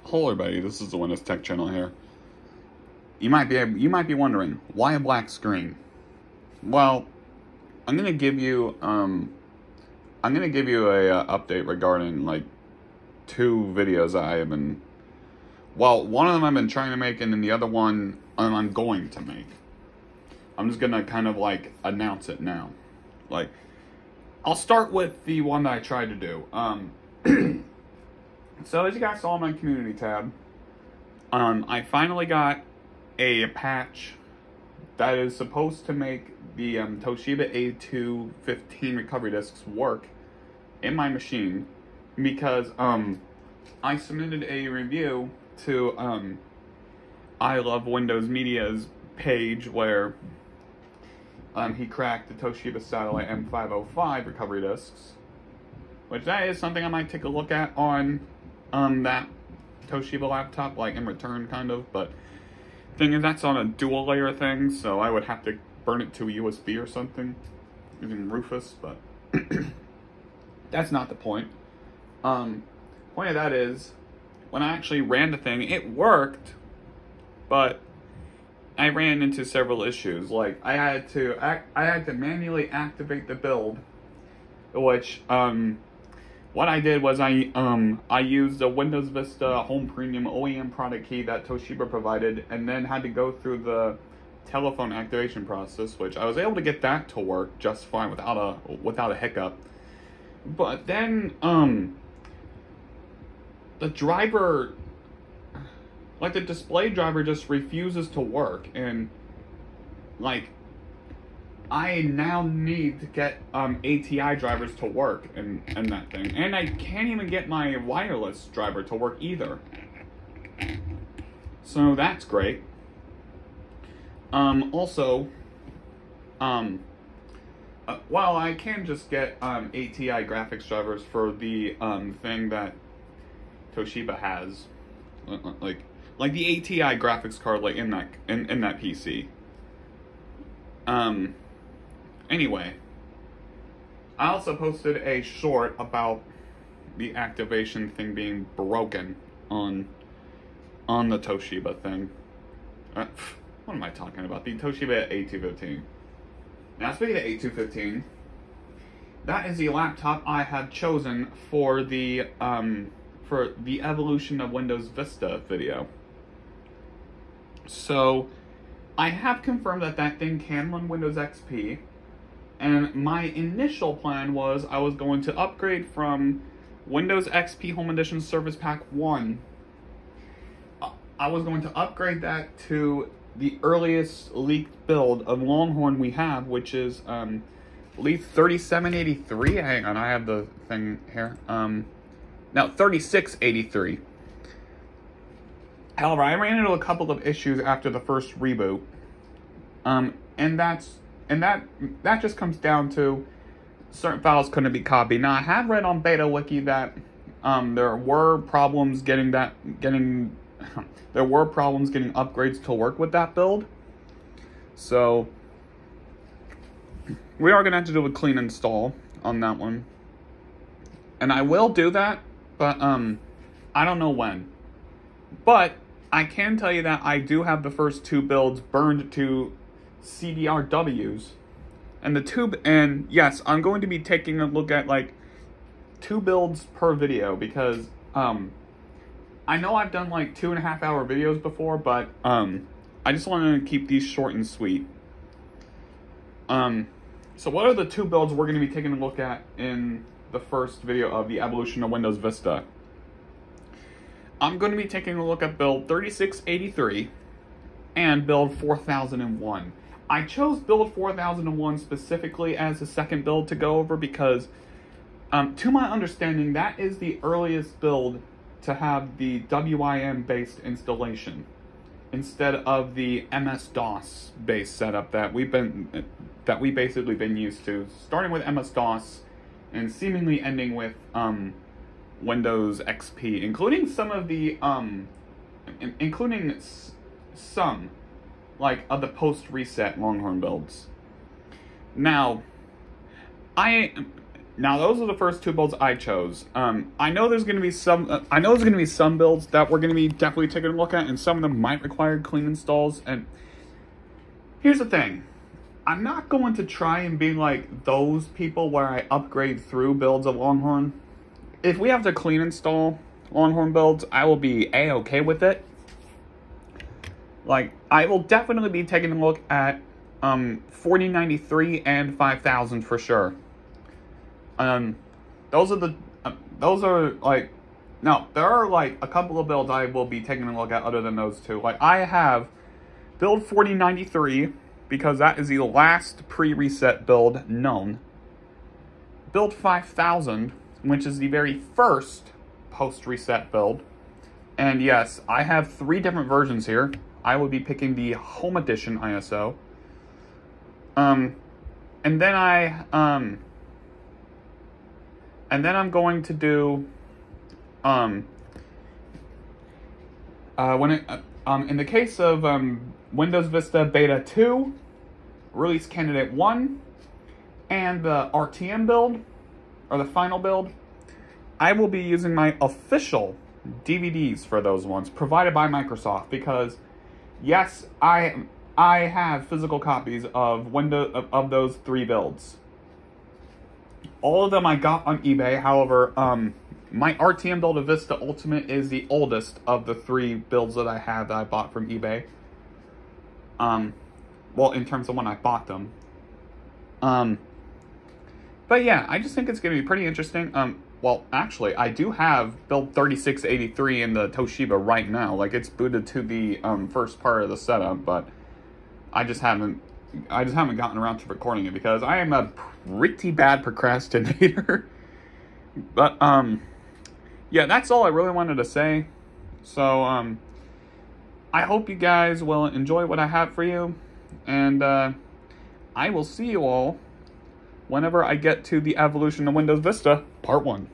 Hello everybody, this is the Windows Tech channel here. You might be wondering, why a black screen? Well, I'm gonna give you a update regarding like two videos that I have been, well, one of them I've been trying to make, and then the other one I'm going to make. I'm just gonna kind of like announce it now. Like, I'll start with the one that I tried to do. So as you guys saw in my community tab, I finally got a patch that is supposed to make the Toshiba A215 recovery disks work in my machine, because I submitted a review to I Love Windows Media's page where he cracked the Toshiba Satellite M505 recovery disks, which that is something I might take a look at on that Toshiba laptop, like in return, kind of. But thing is, that's on a dual layer thing, so I would have to burn it to a USB or something using Rufus, but that's not the point. Point of that is, when I actually ran the thing, it worked, but I ran into several issues. Like, I had to manually activate the build, which what I did was I used the Windows Vista Home Premium OEM product key that Toshiba provided, and then had to go through the telephone activation process, which I was able to get that to work just fine without a hiccup. But then the driver, like the display driver, just refuses to work, and like I now need to get ATI drivers to work and that thing. And I can't even get my wireless driver to work either. So that's great. Also, well, I can just get ATI graphics drivers for the thing that Toshiba has. Like the ATI graphics card, like in that PC. Anyway, I also posted a short about the activation thing being broken on the Toshiba thing. What am I talking about? The Toshiba A215. Now, speaking of A215, that is the laptop I have chosen for the Evolution of Windows Vista video. So, I have confirmed that thing can run Windows XP. And my initial plan was I was going to upgrade from Windows XP Home Edition Service Pack 1. I was going to upgrade that to the earliest leaked build of Longhorn we have, which is leaf 3783. Hang on, I have the thing here. No, 3683. However, I ran into a couple of issues after the first reboot. And that just comes down to certain files couldn't be copied. Now, I have read on Beta Wiki that there were problems getting upgrades to work with that build. So we are gonna have to do a clean install on that one, and I will do that, but I don't know when. But I can tell you that I do have the first two builds burned to CDRWs, and yes, I'm going to be taking a look at like 2 builds per video, because I know I've done like 2.5 hour videos before, but I just wanted to keep these short and sweet. So what are the 2 builds we're going to be taking a look at in the first video of the Evolution of Windows Vista? I'm going to be taking a look at build 3683 and build 4001. I chose build 4001 specifically as the second build to go over because, to my understanding, that is the earliest build to have the WIM-based installation instead of the MS-DOS based setup that we've basically been used to, starting with MS-DOS and seemingly ending with Windows XP, including some of the some like of the post-reset Longhorn builds. Now Now those are the first two builds I chose. I know there's gonna be some. I know there's gonna be some builds that we're gonna be definitely taking a look at, and some of them might require clean installs. And here's the thing: I'm not going to try and be like those people where I upgrade through builds of Longhorn. If we have to clean install Longhorn builds, I will be A-okay with it. Like, I will definitely be taking a look at 4093 and 5000 for sure. Those are like, no, there are like a couple of builds I will be taking a look at other than those two. Like, I have build 4093 because that is the last pre-reset build known. Build 5000, which is the very first post-reset build. And yes, I have 3 different versions here. I will be picking the Home Edition ISO. And then I'm going to do in the case of Windows Vista Beta 2, Release Candidate 1, and the RTM build, or the final build, I will be using my official DVDs for those ones, provided by Microsoft, because yes, I have physical copies of of those 3 builds. All of them I got on eBay. However, my RTM build of Vista Ultimate is the oldest of the 3 builds that I have that I bought from eBay. Well, in terms of when I bought them. But yeah, I just think it's going to be pretty interesting. Well, actually, I do have build 3683 in the Toshiba right now. Like, it's booted to the first part of the setup, but I just haven't gotten around to recording it because I am a pretty bad procrastinator. But yeah, that's all I really wanted to say. So I hope you guys will enjoy what I have for you, and I will see you all whenever I get to the Evolution of Windows Vista Part 1.